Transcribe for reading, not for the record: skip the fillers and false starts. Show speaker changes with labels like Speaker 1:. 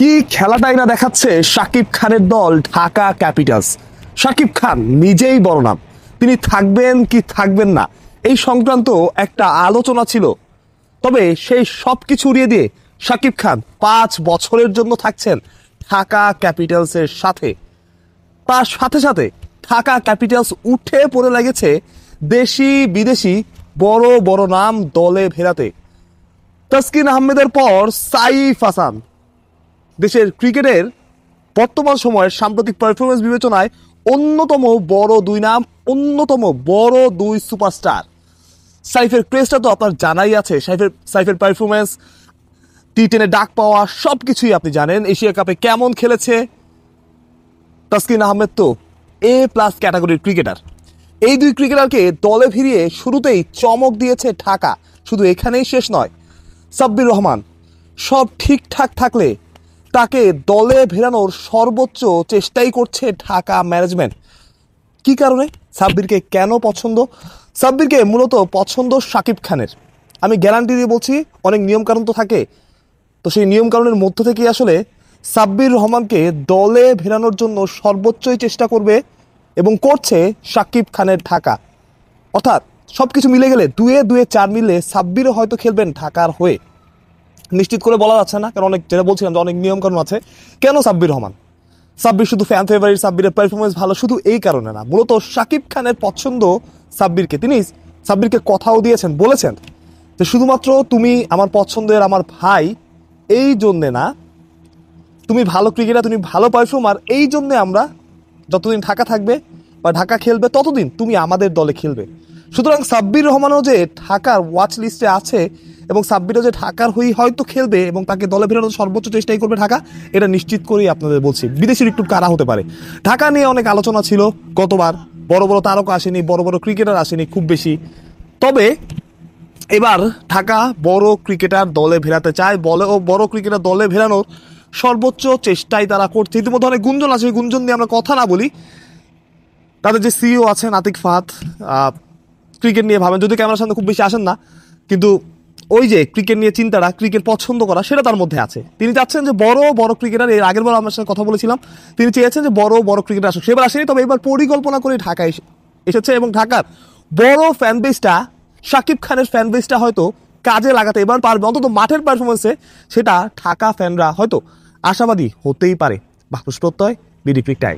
Speaker 1: কি খেলাটাই না দেখাচ্ছে শাকিব খানের দল ঢাকা ক্যাপিটালস। শাকিব খান নিজেই বড় নাম, তিনি থাকবেন কি থাকবেন না এই সংক্রান্ত একটা আলোচনা ছিল। তবে সেই সব কিছু উড়িয়ে দিয়ে শাকিব খান 5 বছরের জন্য থাকছেন ঢাকা ক্যাপিটালসের সাথে। তার সাথে সাথে ঢাকা ক্যাপিটালস উঠে পড়ে লেগেছে দেশি বিদেশি বড় বড় নাম দলে ভেড়াতে। তাসকিন আহমেদের পর সাইফ হাসান দেশের ক্রিকেটের বর্তমান সময়ের সাম্প্রতিক পারফরমেন্স বিবেচনায় অন্যতম বড় দুই নাম, অন্যতম বড় দুই সুপারস্টার। সাইফের ক্রেজটা তো আপনার জানাই আছে, সাইফের পারফরমেন্স, টি10-এ ডাক পাওয়া, সব কিছুই আপনি জানেন। এশিয়া কাপে কেমন খেলেছে তাসকিন আহমেদ, তো A+ ক্যাটাগরির ক্রিকেটার। এই দুই ক্রিকেটারকে দলে ফিরিয়ে শুরুতেই চমক দিয়েছে ঢাকা। শুধু এখানেই শেষ নয়, সাব্বির রহমান সব ঠিকঠাক থাকলে তাকে দলে ভেড়ানোর সর্বোচ্চ চেষ্টাই করছে ঢাকা ম্যানেজমেন্ট। কি কারণে সাব্বিরকে কেন পছন্দ? সাব্বিরকে মূলত পছন্দ শাকিব খানের। আমি গ্যারান্টি দিয়ে বলছি, অনেক নিয়মকানুন তো থাকে, তো সেই নিয়মকানুনের মধ্য থেকেই আসলে সাব্বির রহমানকে দলে ভেড়ানোর জন্য সর্বোচ্চই চেষ্টা করবে এবং করছে শাকিব খানের ঢাকা। অর্থাৎ সব কিছু মিলে গেলে 2-4 মিলে সাব্বিরও হয়তো খেলবেন ঢাকার হয়ে। নিশ্চিত করে বলা যাচ্ছে না, কারণ যেটা বলছিলাম যে অনেক নিয়মকানুন আছে। কেন সাব্বির রহমান? সাব্বির শুধু ফ্যান ফেভারিট, সাব্বিরের পারফরমেন্স ভালো শুধু এই কারণে না, মূলত শাকিব খানের পছন্দ সাব্বিরকে। তিনি সাব্বিরকে কথাও দিয়েছেন, বলেছেন যে শুধুমাত্র তুমি আমার পছন্দের, আমার ভাই এই জন্যে না, তুমি ভালো ক্রিকেটার, তুমি ভালো পারফর্মার, এই জন্যে আমরা যতদিন ঢাকা থাকবে বা ঢাকা খেলবে ততদিন তুমি আমাদের দলে খেলবে। সুতরাং সাব্বির রহমানও যে ঢাকার ওয়াচ লিস্টে আছে এবং সাব্বিরও যে ঢাকার হয়ে হয়তো খেলবে এবং তাকে দলে ফেরানোর সর্বোচ্চ চেষ্টাই করবে ঢাকা, এটা নিশ্চিত করেই আপনাদের বলছি। বিদেশির একটু কারা হতে পারে। ঢাকা নিয়ে অনেক আলোচনা ছিল গতবার, বড় বড় তারকা আসেনি, বড় বড় ক্রিকেটার আসেনি খুব বেশি। তবে এবার ঢাকা বড় ক্রিকেটার দলে ভেড়াতে চায়, বড় ক্রিকেটার দলে ভেড়ানোর সর্বোচ্চ চেষ্টাই তারা করছে। ইতিমধ্যে অনেক গুঞ্জন আছে, এই গুঞ্জন নিয়ে আমরা কথা না বলি। তাদের যে সিইও আছেন আতিক ফাহাদ, ক্রিকেট নিয়ে ভাবেন, যদি ক্যামেরার সামনে খুব বেশি আসেন না, কিন্তু ওই যে ক্রিকেট নিয়ে চিন্তাটা, ক্রিকেট পছন্দ করা, সেটা তার মধ্যে আছে। তিনি চাচ্ছেন যে বড় বড় ক্রিকেটার, এর আগের বার আমার সাথে কথা বলেছিলাম, তিনি চেয়েছেন যে বড় বড় ক্রিকেটার আসুক। সেবার আসেনি, তবে এবার পরিকল্পনা করে ঢাকায় এসেছে এবং ঢাকার বড় ফ্যান বেসটা, শাকিব খানের ফ্যান বেসটা হয়তো কাজে লাগাতে এবার পারবে। অন্তত মাঠের পারফরমেন্সে সেটা ঢাকা ফ্যানরা হয়তো আশাবাদী হতেই পারে। বাপুস প্রত্যয়, বিডি ক্রিক টাইম।